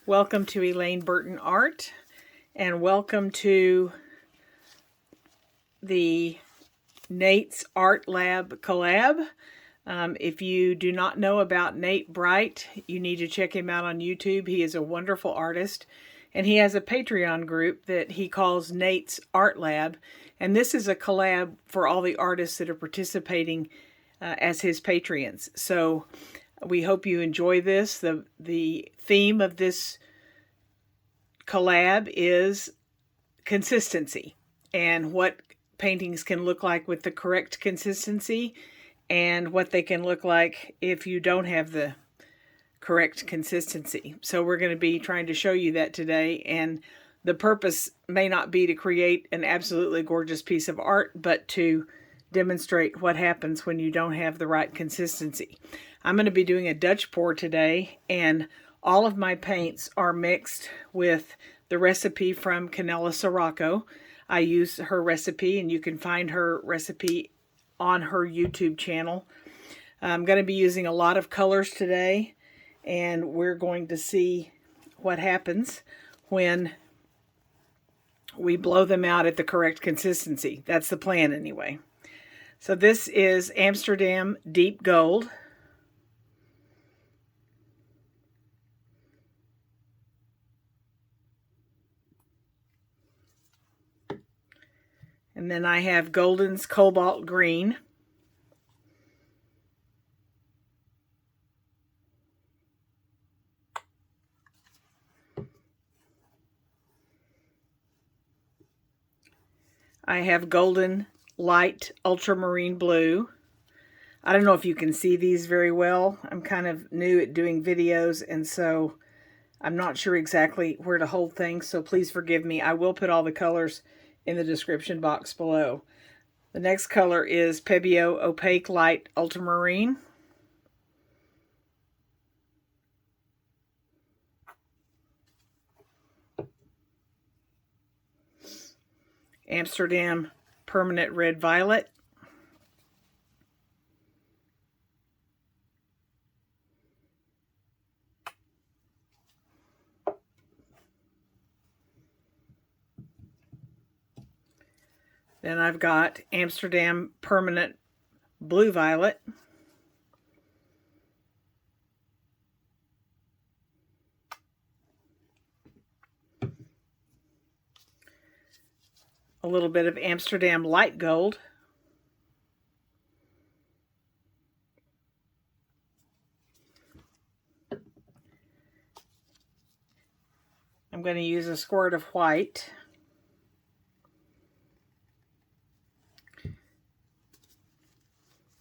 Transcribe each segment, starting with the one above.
Welcome to Elaine Burton Art, and welcome to the Nate's Art Lab collab. If you do not know about Nate Bright, you need to check him out on YouTube. He is a wonderful artist, and he has a Patreon group that he calls Nate's Art Lab, and this is a collab for all the artists that are participating as his patrons. So we hope you enjoy this. The theme of this collab is consistency and what paintings can look like with the correct consistency and what they can look like if you don't have the correct consistency. So we're going to be trying to show you that today, and the purpose may not be to create an absolutely gorgeous piece of art, but to demonstrate what happens when you don't have the right consistency. I'm going to be doing a Dutch pour today, and all of my paints are mixed with the recipe from Canela Sirocco. I use her recipe, and you can find her recipe on her YouTube channel. I'm going to be using a lot of colors today, and we're going to see what happens when we blow them out at the correct consistency. That's the plan anyway. So this is Amsterdam Deep Gold. And then I have Golden's Cobalt Green. I have Golden Light Ultramarine Blue. I don't know if you can see these very well. I'm kind of new at doing videos, and so I'm not sure exactly where to hold things, so please forgive me. I will put all the colors in the description box below. The next color is Pebeo Opaque Light Ultramarine. Amsterdam Permanent Red Violet. Then I've got Amsterdam Permanent Blue Violet. A little bit of Amsterdam Light Gold. I'm going to use a squirt of white.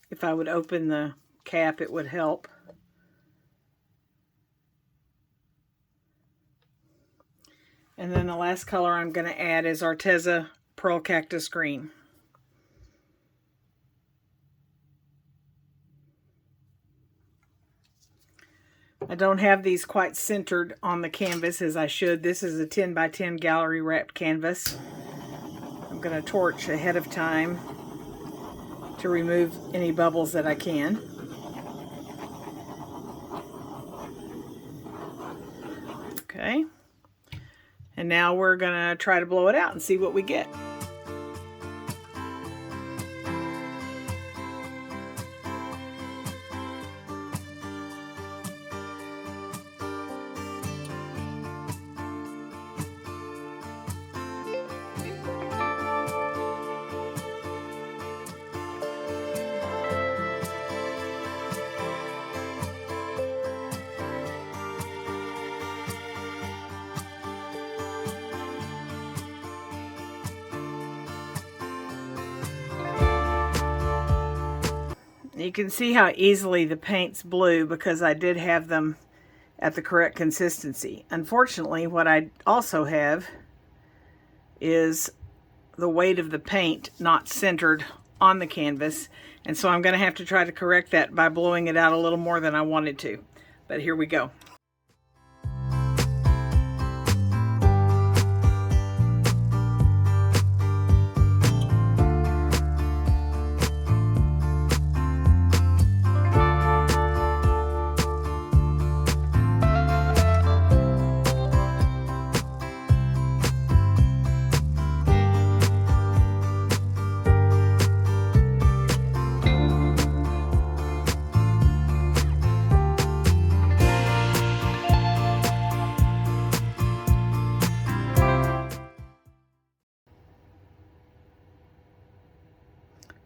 If I would open the cap, it would help. And then the last color I'm going to add is Arteza Pearl Cactus Green. I don't have these quite centered on the canvas as I should. This is a 10 by 10 gallery wrapped canvas. I'm going to torch ahead of time to remove any bubbles that I can. Okay. And now we're going to try to blow it out and see what we get. You can see how easily the paint's blue because I did have them at the correct consistency. Unfortunately, what I also have is the weight of the paint not centered on the canvas, and so I'm going to have to try to correct that by blowing it out a little more than I wanted to. But here we go.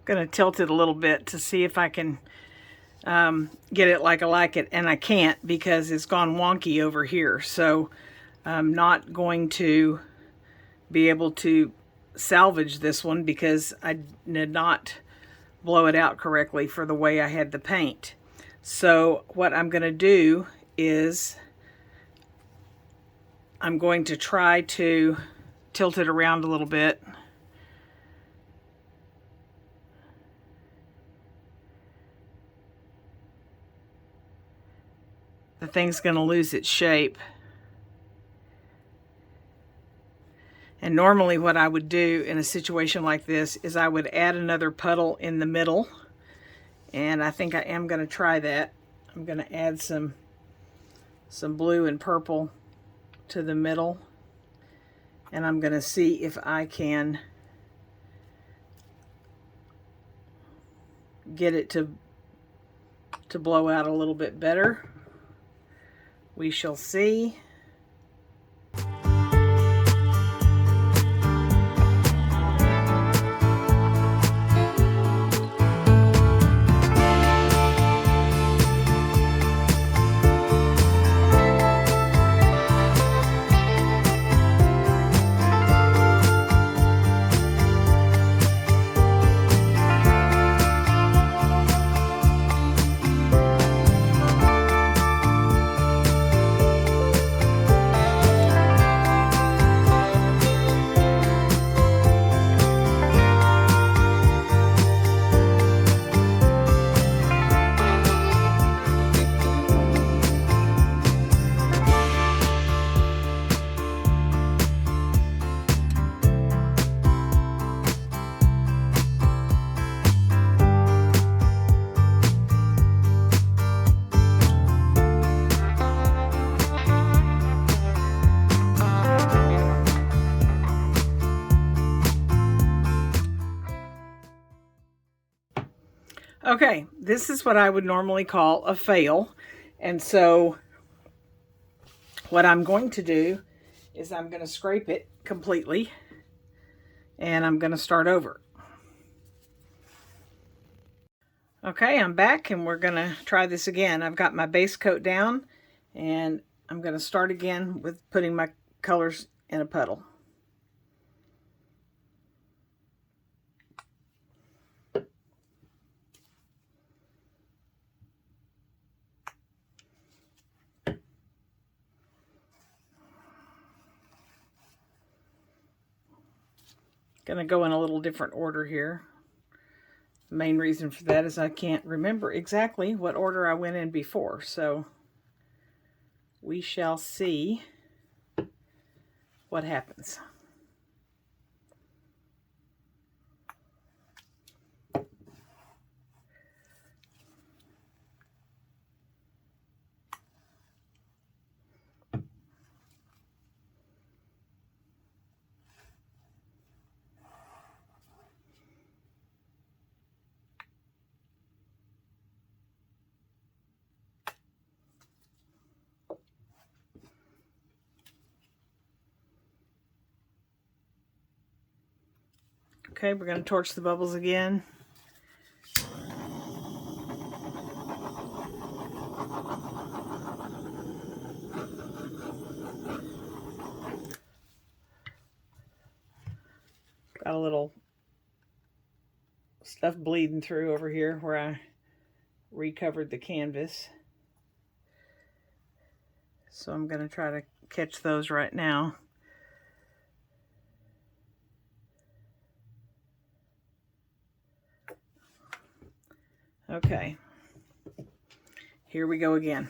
going to tilt it a little bit to see if I can get it like I like it, and I can't because it's gone wonky over here. So I'm not going to be able to salvage this one because I did not blow it out correctly for the way I had the paint. So what I'm going to do is I'm going to try to tilt it around a little bit. The thing's going to lose its shape. And normally what I would do in a situation like this is I would add another puddle in the middle. And I think I am going to try that. I'm going to add some blue and purple to the middle. And I'm going to see if I can get it to blow out a little bit better. We shall see. Okay, this is what I would normally call a fail. And so what I'm going to do is I'm going to scrape it completely and I'm going to start over. Okay, I'm back and we're going to try this again. I've got my base coat down and I'm going to start again with putting my colors in a puddle. Going to go in a little different order here. The main reason for that is I can't remember exactly what order I went in before, so we shall see what happens. Okay, we're going to torch the bubbles again. Got a little stuff bleeding through over here where I recovered the canvas. So I'm going to try to catch those right now. Okay, here we go again.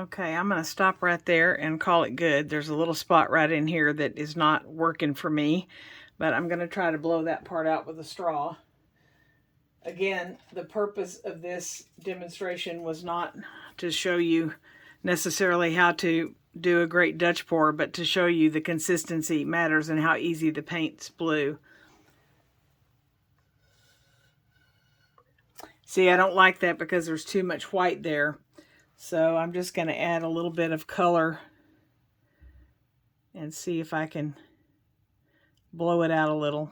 Okay, I'm going to stop right there and call it good. There's a little spot right in here that is not working for me, but I'm going to try to blow that part out with a straw. Again, the purpose of this demonstration was not to show you necessarily how to do a great Dutch pour, but to show you the consistency matters and how easy the paint's blue. See, I don't like that because there's too much white there. So I'm just going to add a little bit of color and see if I can blow it out a little.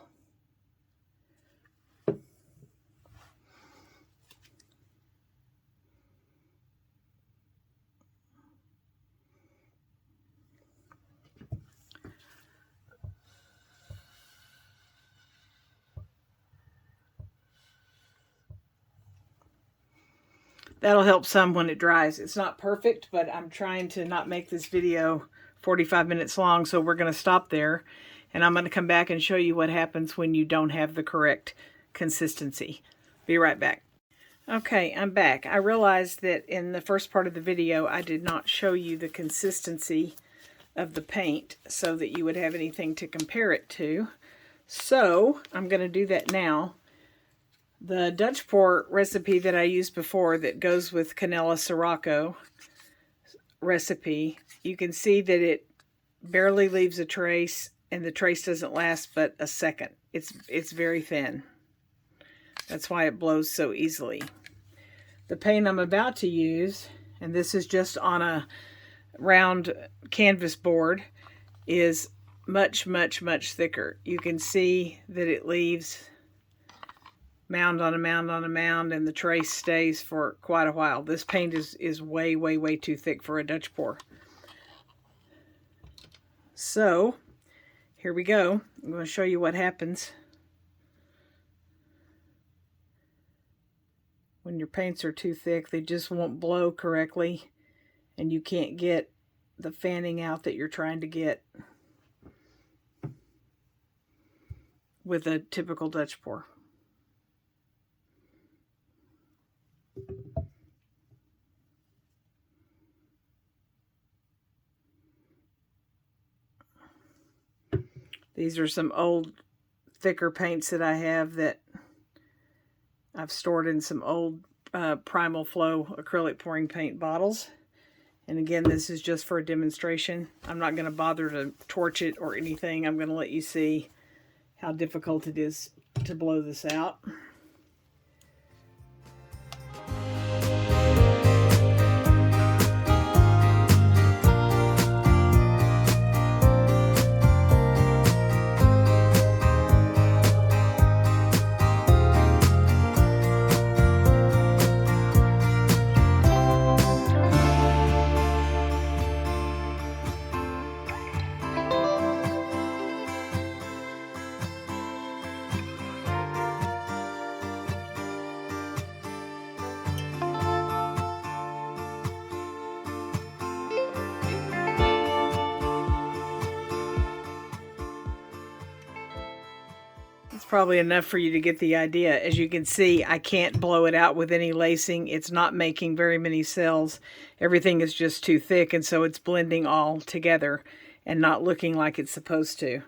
That'll help some when it dries. It's not perfect, but I'm trying to not make this video 45 minutes long, so we're going to stop there. And I'm going to come back and show you what happens when you don't have the correct consistency. Be right back. Okay, I'm back. I realized that in the first part of the video, I did not show you the consistency of the paint so that you would have anything to compare it to. So I'm going to do that now. The Dutch pour recipe that I used before that goes with Canela Sirocco recipe, you can see that it barely leaves a trace, and the trace doesn't last but a second. It's very thin. That's why it blows so easily. The paint I'm about to use, and this is just on a round canvas board, is much, much, much thicker. You can see that it leaves mound on a mound on a mound, and the trace stays for quite a while. This paint is way, way, way too thick for a Dutch pour. So, here we go. I'm going to show you what happens when your paints are too thick. They just won't blow correctly, and you can't get the fanning out that you're trying to get with a typical Dutch pour. These are some old, thicker paints that I have that I've stored in some old Primal Flow acrylic pouring paint bottles. And again, this is just for a demonstration. I'm not going to bother to torch it or anything. I'm going to let you see how difficult it is to blow this out. Probably enough for you to get the idea. As you can see, I can't blow it out with any lacing. It's not making very many cells. Everything is just too thick, and so it's blending all together and not looking like it's supposed to.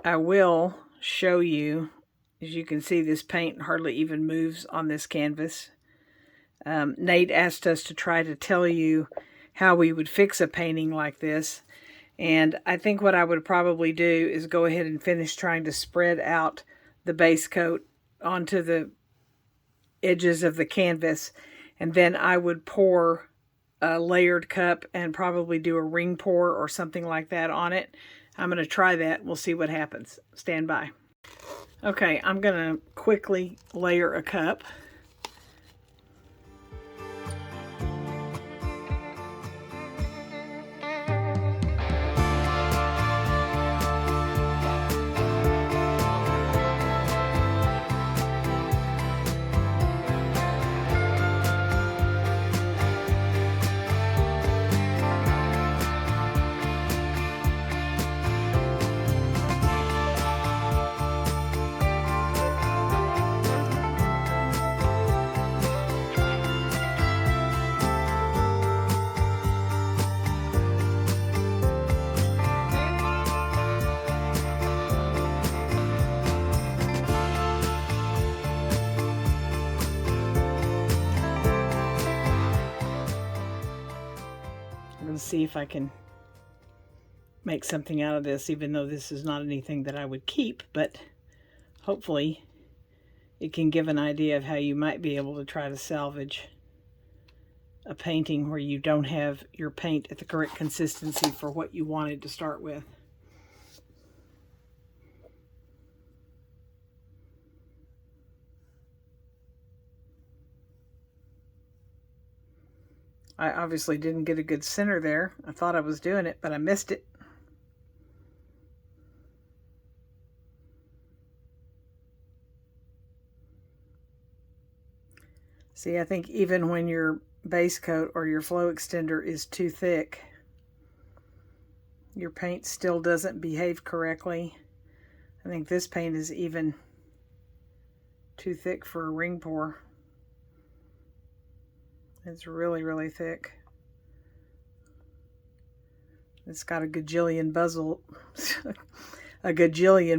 I will show you, as you can see, this paint hardly even moves on this canvas. Nate asked us to try to tell you how we would fix a painting like this. And I think what I would probably do is go ahead and finish trying to spread out the base coat onto the edges of the canvas. And then I would pour a layered cup and probably do a ring pour or something like that on it. I'm going to try that. We'll see what happens. Stand by. Okay, I'm going to quickly layer a cup. see if I can make something out of this, even though this is not anything that I would keep, but hopefully it can give an idea of how you might be able to try to salvage a painting where you don't have your paint at the correct consistency for what you wanted to start with. I obviously didn't get a good center there. I thought I was doing it, but I missed it. See, I think even when your base coat or your flow extender is too thick, your paint still doesn't behave correctly. I think this paint is even too thick for a ring pour. It's really, really thick. It's got a gajillion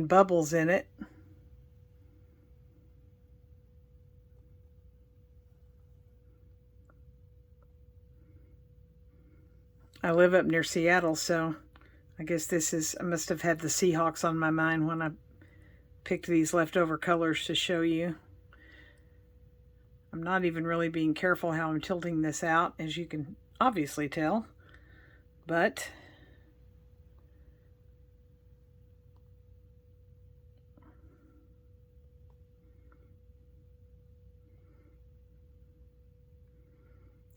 bubbles in it. I live up near Seattle, so I guess I must have had the Seahawks on my mind when I picked these leftover colors to show you. I'm not even really being careful how I'm tilting this out, as you can obviously tell, but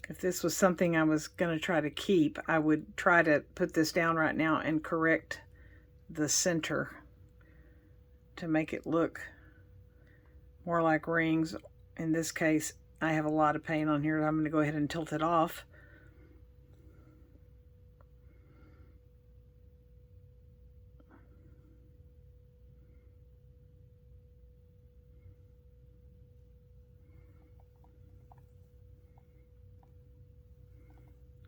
if this was something I was going to try to keep, I would try to put this down right now and correct the center to make it look more like rings. In this case, I have a lot of paint on here. I'm going to go ahead and tilt it off.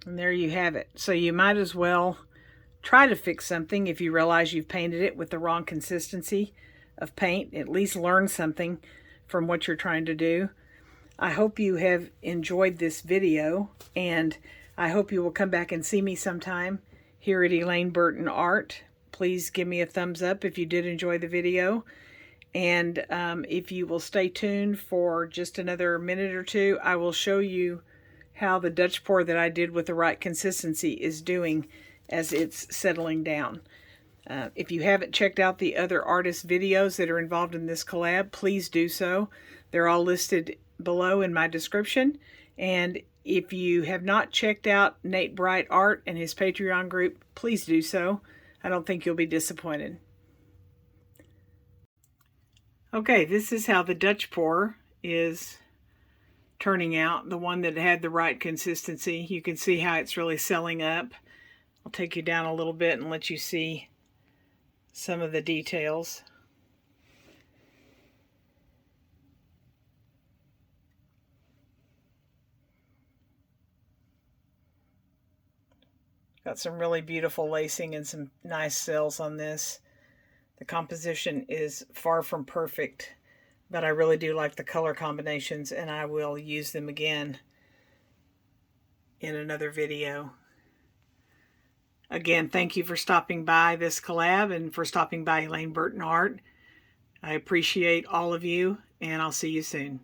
And there you have it. So you might as well try to fix something if you realize you've painted it with the wrong consistency of paint. At least learn something from what you're trying to do. I hope you have enjoyed this video, and I hope you will come back and see me sometime here at Elaine Burton Art. Please give me a thumbs up if you did enjoy the video. And if you will stay tuned for just another minute or two, I will show you how the Dutch pour that I did with the right consistency is doing as it's settling down. If you haven't checked out the other artist videos that are involved in this collab, please do so. They're all listed below in my description. And if you have not checked out Nate Bright Art and his Patreon group, please do so. I don't think you'll be disappointed. Okay, this is how the Dutch pour is turning out, the one that had the right consistency. You can see how it's really selling up. I'll take you down a little bit and let you see some of the details. Got some really beautiful lacing and some nice cells on this. The composition is far from perfect, but I really do like the color combinations, and I will use them again in another video. Again, thank you for stopping by this collab and for stopping by Elaine Burton Art. I appreciate all of you, and I'll see you soon.